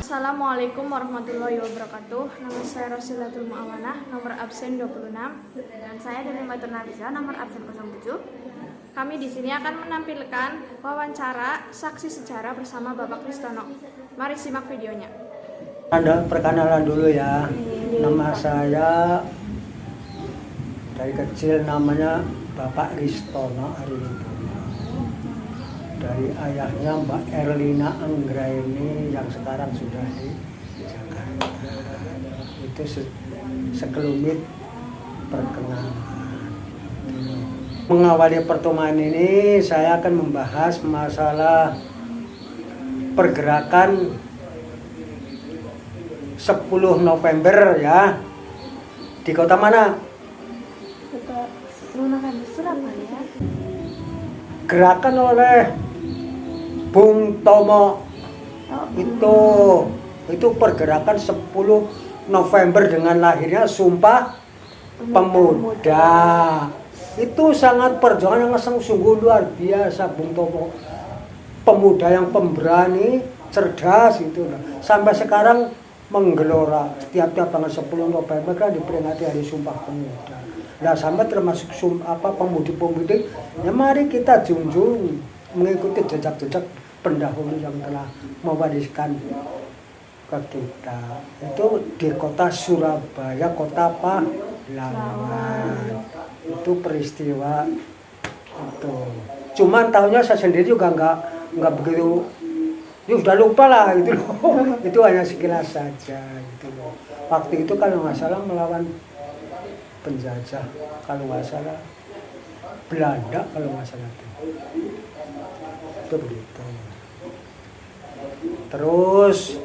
Assalamualaikum warahmatullahi wabarakatuh. Nama saya Rosilatul Mu'awanah, nomor absen 26. Dan saya Delimatur Nabisa, nomor absen 07. Kami di sini akan menampilkan wawancara saksi sejarah bersama Bapak Kristono. Mari simak videonya. Perkenalan dulu ya. Nama saya dari kecil namanya Bapak Kristono Ariwibowo. Dari ayahnya Mbak Erlina Anggraini yang sekarang sudah di Jakarta. Itu sekelumit perkenalan. Mengawali pertemuan ini saya akan membahas masalah pergerakan 10 November ya. Di kota mana? Kota 10 November Surabaya. Gerakan oleh Bung Tomo. Itu pergerakan 10 November dengan lahirnya Sumpah Pemuda. Itu sangat perjuangan yang sungguh luar biasa. Bung Tomo pemuda yang pemberani, cerdas itu. Sampai sekarang menggelora setiap tanggal 10 November kan diperingati Hari Sumpah Pemuda. Nah, sampai termasuk pemudi-pemudi, ya mari kita junjung mengikuti jejak-jejak pendahulu yang telah mewariskan ke kita. Itu di kota Surabaya, kota pahlawan. Itu peristiwa itu. Cuman tahunnya saya sendiri juga nggak begitu. Ya udah lupa lah itu loh. Itu hanya sekilas saja gitu loh. Waktu itu kalau nggak salah melawan penjajah, kalau nggak salah Belanda, kalau nggak salah itu begitu. Terus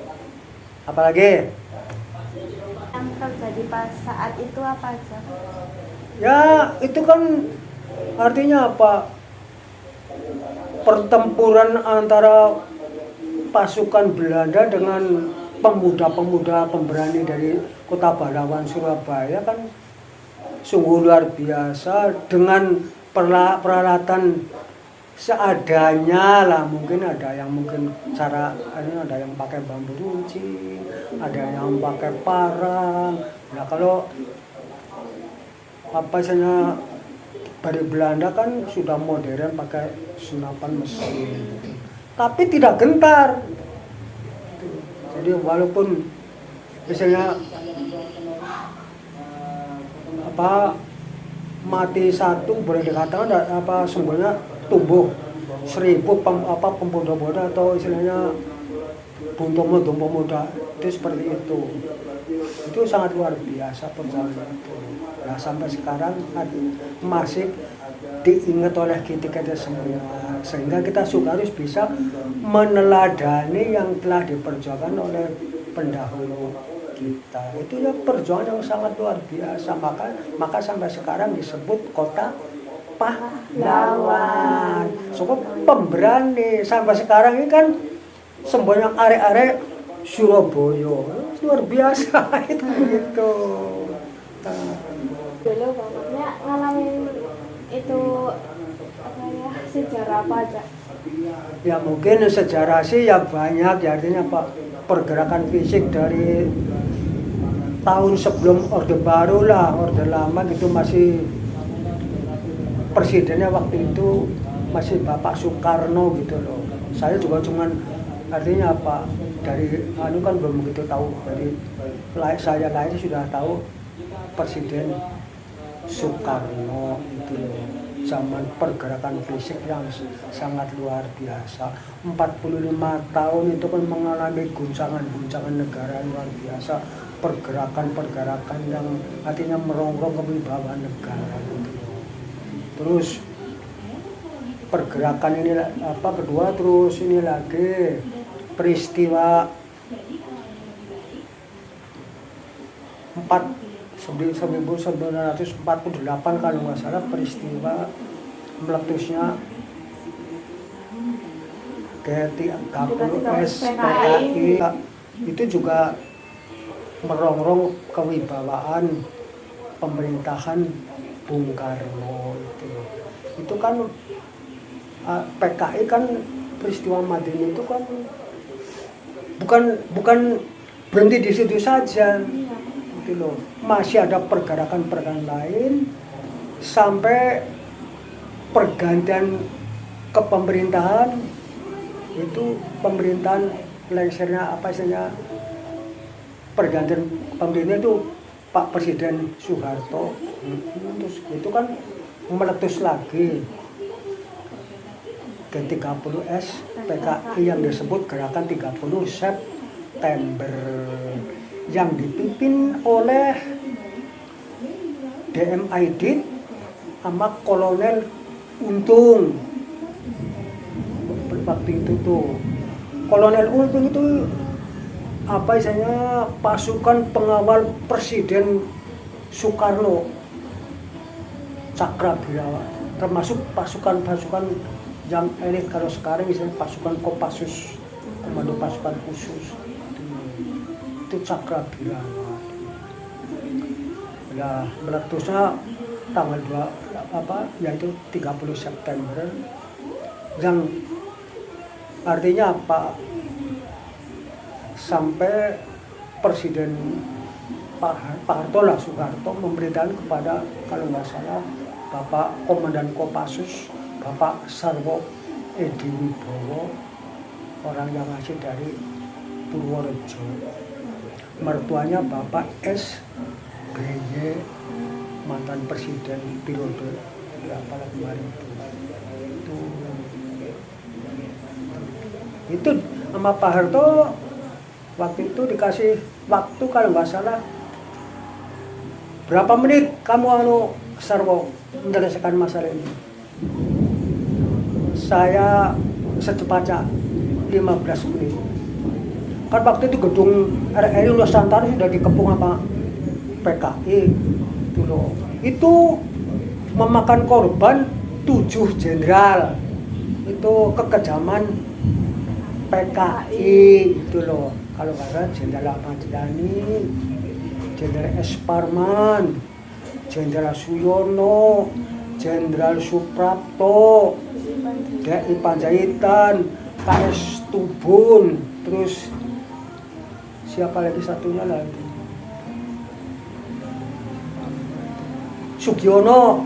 apalagi? Yang terjadi pas saat itu apa aja? Ya itu kan artinya apa? Pertempuran antara pasukan Belanda dengan pemuda-pemuda pemberani dari kota pahlawan Surabaya kan sungguh luar biasa, dengan peralatan seadanya lah. Mungkin ada yang ada yang pakai bambu runcing, ada yang pakai parang. Nah kalau dari Belanda kan sudah modern pakai senapan mesin, tapi tidak gentar. Jadi walaupun misalnya mati satu, boleh dikatakan sumbernya tumbuh 1000 pemuda-pemuda, atau istilahnya Bung Tomo pemuda itu seperti itu. Itu sangat luar biasa perjalanan itu. Nah sampai sekarang masih diingat oleh kita semua, sehingga kita harus bisa meneladani yang telah diperjuangkan oleh pendahulu kita. Itu ya perjuangan yang sangat luar biasa, maka sampai sekarang disebut kota pahlawan, pemberani. Sampai sekarang ini kan semboyan arek-arek Surabaya luar biasa itu gitu. Dulu bapaknya ngalamin itu sejarah apa aja? Ya mungkin sejarah sih ya banyak ya, artinya pergerakan fisik dari tahun sebelum Orde Baru lah, Orde Lama gitu, masih presidennya waktu itu masih Bapak Soekarno gitu loh. Saya juga cuman artinya dari kan belum begitu tahu, dari saya lahir sudah tahu Presiden Soekarno itu loh. Zaman pergerakan fisik yang sangat luar biasa. 45 tahun itu kan mengalami guncangan negara luar biasa. Pergerakan yang artinya merongrong kewibawaan negara gitu. Terus pergerakan ini kedua, terus ini lagi peristiwa 1948 kalau nggak salah, peristiwa meletusnya G30S PKI. Itu juga merongrong kewibawaan pemerintahan Bung Karno itu kan. PKI kan peristiwa Madiun itu kan bukan berhenti di situ saja, gitu loh. Masih ada pergerakan-pergerakan lain sampai pergantian kepemerintahan. Itu pemerintahan lengsernya apa istilahnya, pergantian pemerintah itu Pak Presiden Soeharto. Terus itu kan meletus lagi ke 30S PKI yang disebut Gerakan 30 September yang dipimpin oleh DM Aidit sama Kolonel Untung. Waktu itu tuh Kolonel Untung itu apa istilahnya, pasukan pengawal Presiden Soekarno, Cakrabirawa, termasuk pasukan-pasukan yang elit. Kalau sekarang misalnya pasukan Kopassus, Komando Pasukan Khusus, itu Cakrabirawa. Nah, meletusnya tanggal 2 yaitu 30 September, yang artinya apa, sampai Presiden Pak Harto lah, Soeharto memberitakan kepada, kalau nggak salah, Bapak Komandan Kopassus, Bapak Sarwo Edi Wibowo, orang yang asli dari Purworejo, mertuanya Bapak SBY, mantan Presiden periode berapa kemarin itu sama Pak Harto. Waktu itu dikasih waktu kalau nggak salah berapa menit kamu Sarwo menyelesaikan masalah ini. Saya secepatnya 15 menit. Kan waktu itu gedung RRI Nusantara sudah dikepung sama PKI itu loh. Itu memakan korban 7 jenderal. Itu kekejaman PKI itu loh. Kalau nggak salah Jenderal Ahmad Yani, Jenderal S. Parman, Jenderal Suyono, Jenderal Suprapto, DI Panjaitan, KS Tubun, terus siapa lagi satunya lagi, Sugiono,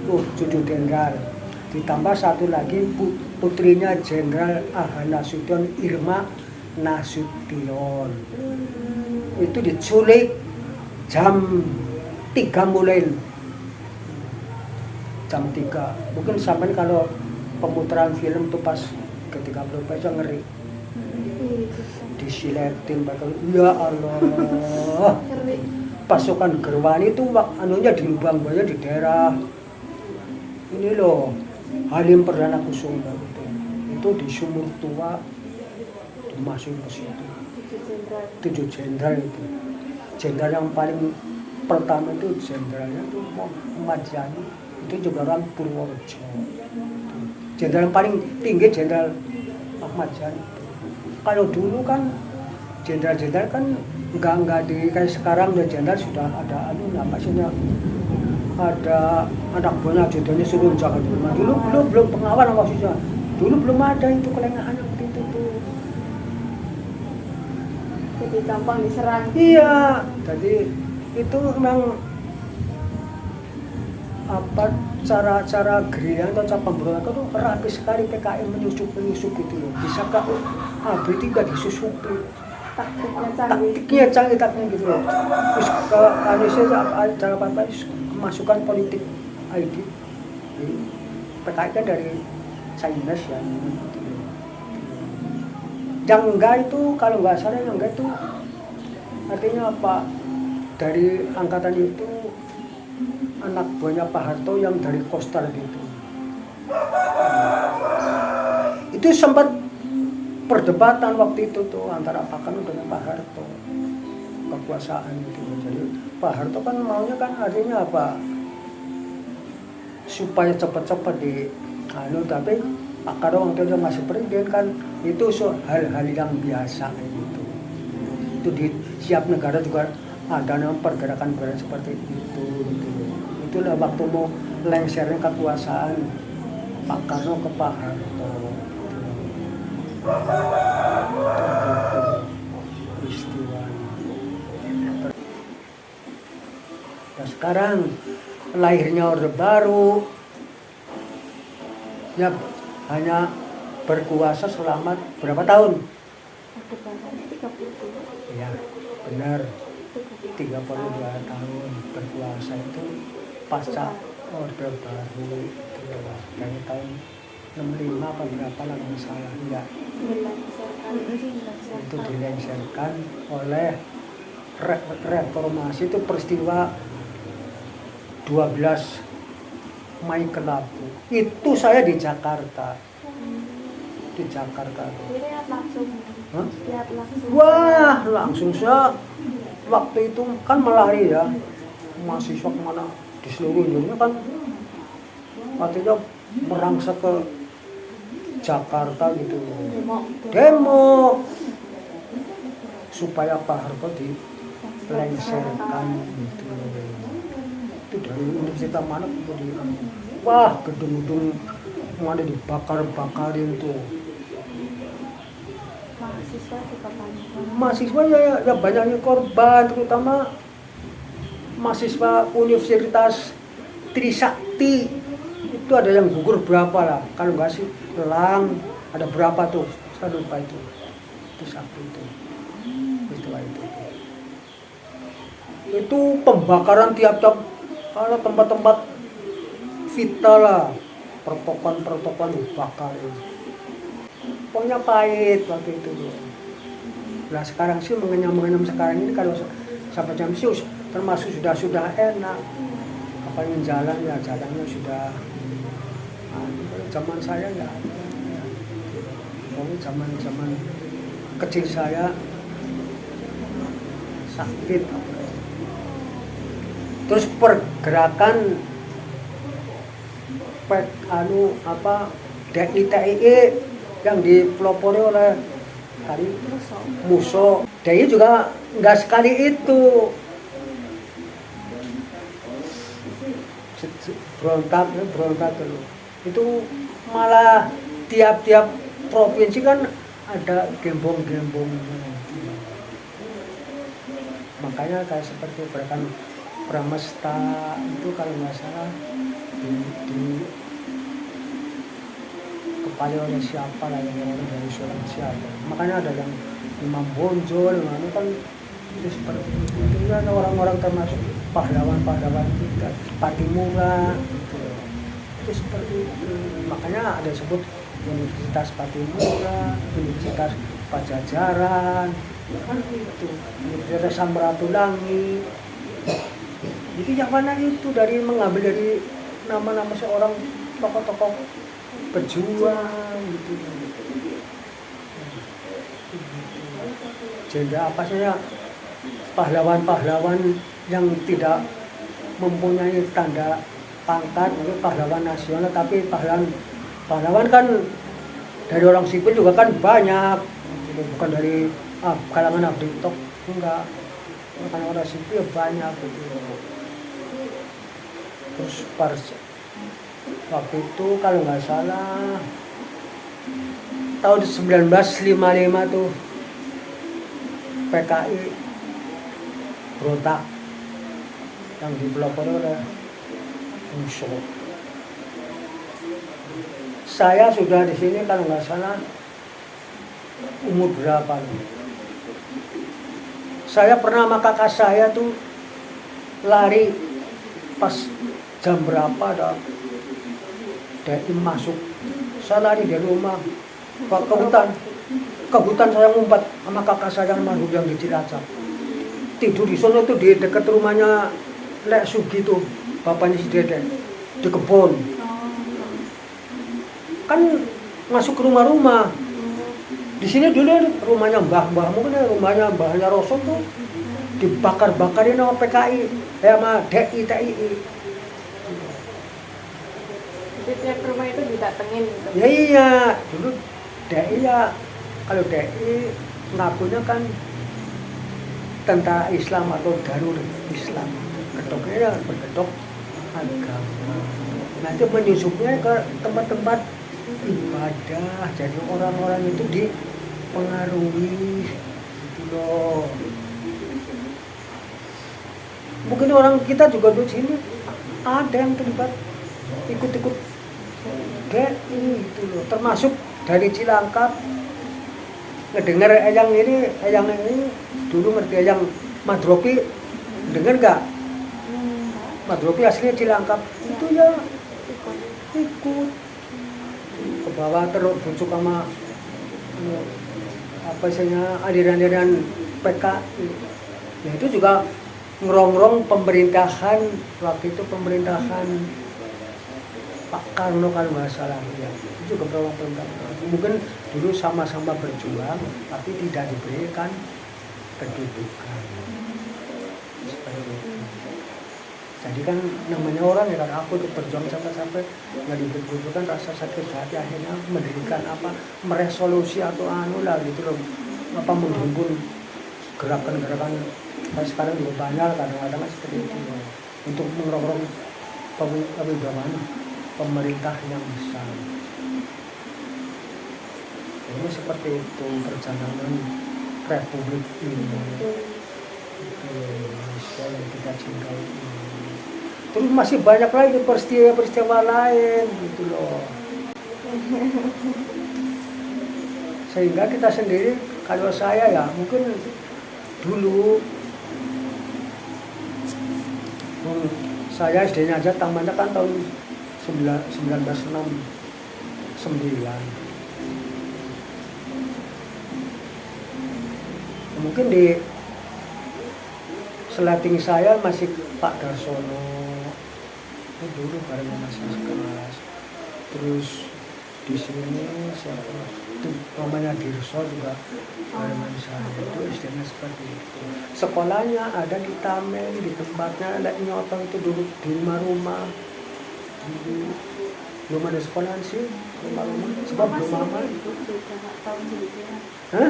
7 jenderal. Ditambah satu lagi putrinya Jenderal Aha Nasution, Irma Nasution. Itu diculik jam 3 mulai. Jam 3. Mungkin sampai kalau pemutaran film tuh pas ketika berbaca ngeri. Disiletin bakal, ya Allah. Pasukan Gerwani itu anunya dimbang banyak di daerah ini loh, Halim Perdana Kusuma itu di Sumur Tua masuk ke situ. 7 jenderal itu. Jenderal yang paling pertama itu jenderalnya itu Ahmad Yani, itu juga orang Purworejo. Jenderal yang paling tinggi Jenderal Ahmad Yani. Kalau dulu kan jenderal-jenderal kan enggak di kayak sekarang, ya jenderal sudah ada maksudnya ada anak buahnya ajudannya suruh jaga di rumah. Dulu belum pengawal maksudnya. Dulu belum ada itu kelengahan waktu itu tuh. Jadi gampang diserang. Iya, jadi itu memang apa cara gerilya atau cara pemberontakan itu rapi sekali. PKI menyusup gitu loh. Bisa kak ABRI tidak disusupi. Taktiknya canggih gitu loh. Terus ke Indonesia cara apa masukan politik ID. PKI kan dari Chinese ya. Yang enggak itu kalau nggak salah yang enggak itu artinya apa, dari angkatan itu anak buahnya Pak Harto yang dari Kostar gitu. Itu sempat perdebatan waktu itu tuh antara Pak Karno dengan Pak Harto kekuasaan gitu. Jadi Pak Harto kan maunya kan artinya apa, supaya cepat-cepat di tapi Pak Karno waktu itu masih presiden kan, itu hal-hal yang biasa gitu. Itu di siap negara juga ada pergerakan seperti itu gitu. Itulah waktu mau lengsernya kekuasaan Pak Karno ke Pak Harto. Nah sekarang lahirnya Orde Baru, ya hanya berkuasa selama berapa tahun? Orde Baru 30. Ya benar, 32 tahun berkuasa itu pasca Orde Baru itu dari tahun 65 apa berapa lah nggak salah, ya itu dilengsarkan oleh reformasi. Itu peristiwa 12 Mei Kelabu. Itu saya di Jakarta. Di Jakarta. Lihat langsung. Hah? Lihat langsung. Wah, langsung saya waktu itu kan melari ya. Mahasiswa kemana di seluruh Indonesia kan waktu itu merangsek ke Jakarta gitu. Demo supaya Pak Harto dilengsarkan gitu. Itu dari universitas mana kemudian, wah gedung-gedung mana dibakar-bakarin tuh. Mahasiswa juga banyak. Mahasiswa ya banyaknya korban, terutama mahasiswa Universitas Trisakti. Itu ada yang gugur berapa lah, kalau nggak sih Elang ada berapa tuh, saya lupa itu Trisakti itu pembakaran tiap-tiap ada tempat-tempat vital lah, pertokoan dibakar. Pokoknya pahit waktu itu. Nah sekarang sih mengenyam sekarang ini kalau sampai jam sih termasuk sudah enak. Apalagi jalan ya jalannya sudah. Zaman saya ya. Pokoknya zaman kecil saya sakit. Terus pergerakan DITII yang dipelopori oleh Muso. DII juga nggak sekali itu berontak dulu. Itu malah tiap-tiap provinsi kan ada gembong-gembong. Makanya kayak seperti gerakan Pramesta itu kalau nggak salah di kepala oleh siapa lah, yang dari seorang siapa. Makanya ada yang Imam Bonjol, yang kan itu seperti itu. Ada orang-orang termasuk pahlawan kita, Patimura gitu. Itu seperti itu. Makanya ada disebut Universitas Patimura, Universitas Pajajaran, kan itu Universitas Samratulangi. Itu yang mana itu dari mengambil dari nama-nama seorang tokoh-tokoh pejuang gitu. Sehingga apa saya pahlawan-pahlawan yang tidak mempunyai tanda pangkat itu pahlawan nasional, tapi pahlawan kan dari orang sipil juga kan banyak, bukan dari kalangan abdi tok, enggak, bukan orang sipil banyak gitu. Terus waktu itu kalau nggak salah tahun 1955 tuh PKI berontak yang dipelopori oleh Muso. Saya sudah di sini kalau nggak salah umur berapa nih? Saya pernah sama kakak saya tuh lari pas jam berapa ada DII masuk. Saya lari dari rumah ke hutan saya ngumpet sama kakak saya almarhum yang di Cilacap. Tidur di sana tuh di dekat rumahnya Lek Sugi tuh, bapaknya si Dede, di kebun. Kan masuk ke rumah-rumah. Di sini dulu rumahnya mbah-mbahmu kan, rumahnya mbahnya Roso tuh dibakar-bakarin sama PKI, sama DITII. Jadi tiap rumah itu didatengin gitu. Ya iya, dulu DII ya, kalau DII ngakunya kan tentara Islam atau Darul Islam. Ketoknya ya berketok agama. Nah itu menyusupnya ke tempat-tempat ibadah, jadi orang-orang itu dipengaruhi gitu loh. Mungkin orang kita juga di sini ada yang terlibat ikut-ikut GI gitu loh, termasuk dari Cilangkap. Ngedenger Eyang ini dulu ngerti Eyang Madropi, denger gak? Madropi aslinya Cilangkap, itu ya ikut ke bawah terus bucuk sama apa istilahnya aliran-aliran PKI. Ya itu juga ngerongrong pemerintahan waktu itu, pemerintahan Pak Karno kan masalah ya. Itu juga pemerintahan. Mungkin dulu sama-sama berjuang tapi tidak diberikan kedudukan. Seperti itu. Jadi kan namanya orang ya kan, aku tuh berjuang sampai nggak dibutuhkan rasa sakit hati, akhirnya mendirikan apa, meresolusi atau anu lah gitu loh, apa menghimpun gerakan-gerakan. Sekarang juga banyak kadang-kadang seperti itu ya, untuk mengerongrong pemerintah yang besar. Ini seperti itu perjalanan Republik Indonesia yang kita cintai ini. Terus masih banyak lagi peristiwa lain gitu loh. Sehingga kita sendiri, kalau saya ya mungkin dulu saya SD-nya aja tamannya kan tahun 1969. Mungkin di seleting saya masih Pak Darsono dulu bareng Mas kelas. Terus di sini siapa itu namanya Dirso juga bareng saya. Itu SD-nya seperti itu. Sekolahnya ada di Tamen, di tempatnya ada Nyotong itu dulu di rumah-rumah. Belum ada sekolahan sih, rumah-rumah. Sebab belum lama. Hah?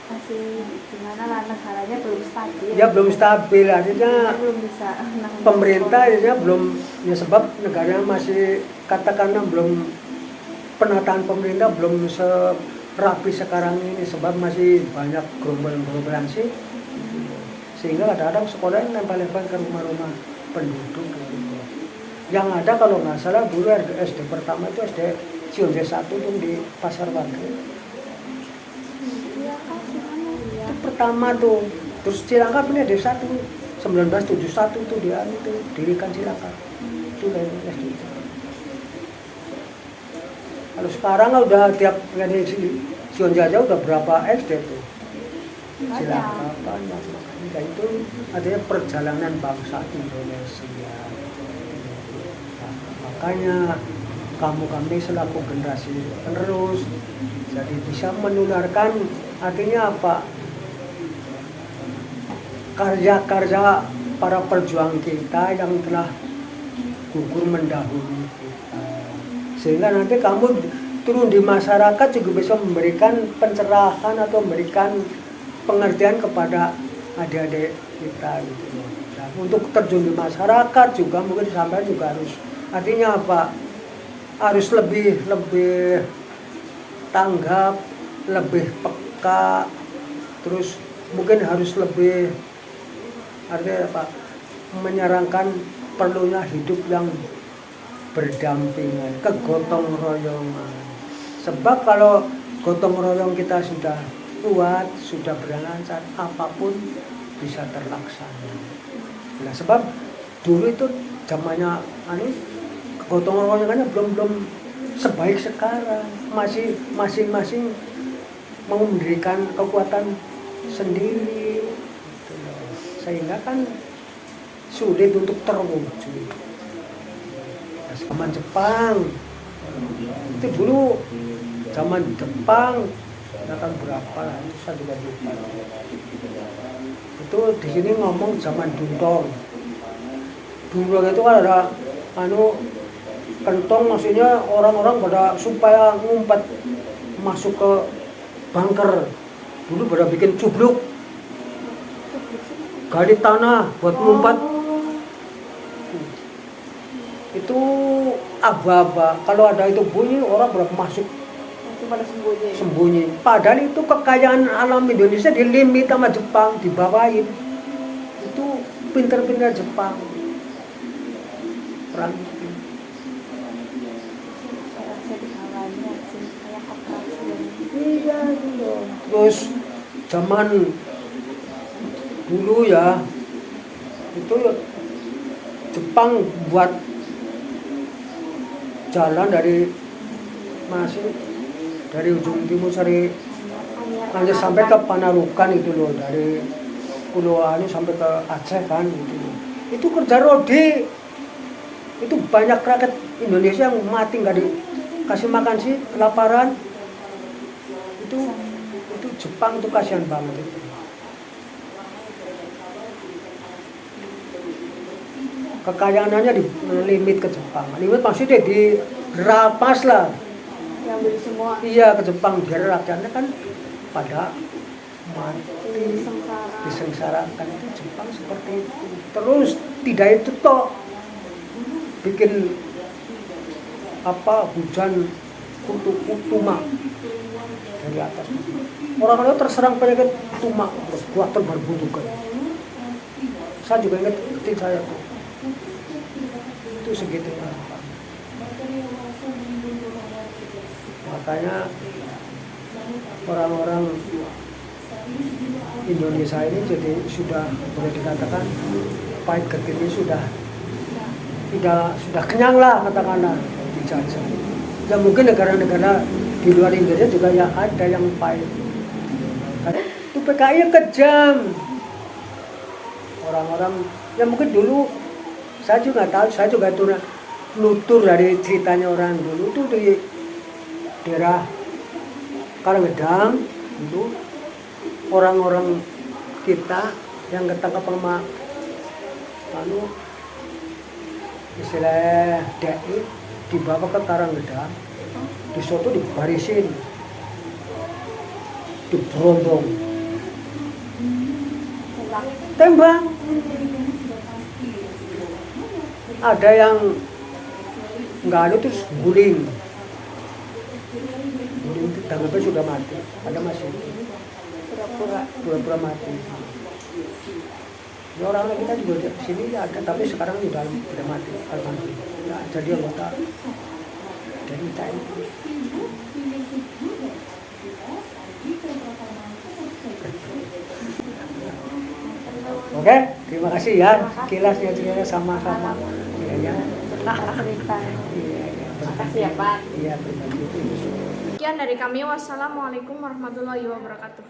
Masih gimana lah, negaranya belum stabil. Ya belum stabil, artinya belum bisa. Pemerintah ya belum, ya sebab negaranya masih katakanlah belum, penataan pemerintah belum serapi sekarang ini, sebab masih banyak gerombolan sih, sehingga kadang-kadang sekolah yang nempel-nempel ke rumah-rumah penduduk. Yang ada kalau nggak salah dulu SD pertama itu SD Cionje 1 itu di Pasar Wage. Pertama tuh, terus Cilangkap ini ada 1971 tuh dia itu dirikan Cilangkap itu dari SD. Kalau sekarang udah tiap dari Sion Jaja udah berapa SD tuh Cilangkap banyak. Makanya itu adanya perjalanan bangsa Indonesia. Nah, makanya kami selaku generasi penerus jadi bisa menularkan, artinya apa, karya-karya para perjuang kita yang telah gugur mendahului kita, sehingga nanti kamu turun di masyarakat juga bisa memberikan pencerahan atau memberikan pengertian kepada adik-adik kita gitu. Nah, untuk terjun di masyarakat juga mungkin sampai juga harus, artinya apa, harus lebih tanggap, lebih peka, terus mungkin harus lebih, artinya apa, menyarankan perlunya hidup yang berdampingan, kegotong royongan. Sebab kalau gotong royong kita sudah kuat, sudah berlancar, apapun bisa terlaksana. Nah, sebab dulu itu zamannya gotong royongannya belum sebaik sekarang, masih masing-masing mau mendirikan kekuatan sendiri. Sehingga kan sulit untuk terwujud. Zaman Jepang itu dulu, zaman Jepang tahun berapa lah itu saya juga lupa. Itu di sini ngomong zaman Duntong. Duntong itu kan ada kentong, maksudnya orang-orang pada supaya ngumpet masuk ke bunker. Dulu pada bikin cubluk, gali tanah buat ngumpat. Itu aba-aba, kalau ada itu bunyi orang berapa masuk pada sembunyi. Padahal itu kekayaan alam Indonesia dilimit sama Jepang, dibawain. Itu pinter-pinter Jepang. Perang itu. Kayak jadi kawannya sih kayak operasi dan Iya dulu. Terus zaman dulu ya itu Jepang buat jalan dari masih dari ujung timur dari hanya sampai ke Panarukan itu loh, dari Pulau Anu sampai ke Aceh kan gitu. Itu kerja rodi. Itu banyak rakyat Indonesia yang mati nggak dikasih makan sih, kelaparan. Itu Jepang itu kasihan banget itu. Kekayaannya di limit ke Jepang. Limit maksudnya dirapas lah. yang beli semua Iya, ke Jepang biar rakyatnya kan pada mati, sengsara. disengsarakan. Itu Jepang seperti itu. Terus tidak itu toh bikin hujan tuma dari atas. Orang-orang terserang penyakit tuma, terus kuatal berburu kan. Saya juga ingat kecil saya tuh. Itu segitunya. Makanya orang-orang Indonesia ini jadi sudah boleh dikatakan pahit getihnya sudah kenyang lah katakanlah dijajah. Ya mungkin negara-negara di luar Indonesia juga ya ada yang pahit. Itu PKI kejam. Orang-orang ya mungkin dulu saya juga tahu, saya juga nutur dari ceritanya orang dulu itu di daerah Karanggedang itu orang-orang kita yang ketangkap sama istilah DI dibawa ke Karanggedang, di soto dibarisin, diberondong, tembak. Ada yang nggak ada terus guling itu tanggapnya sudah mati, ada masih pura-pura mati. Ya, orang-orang kita juga di sini ada, tapi sekarang sudah mati. Alhamdulillah jadi anggota dari TNI. Oke, terima kasih ya kilasnya sama-sama. Iya. Cerita. Iya. Makasih ya Pak. Iya, berbagi itu. Sekian dari kami. Wassalamualaikum warahmatullahi wabarakatuh.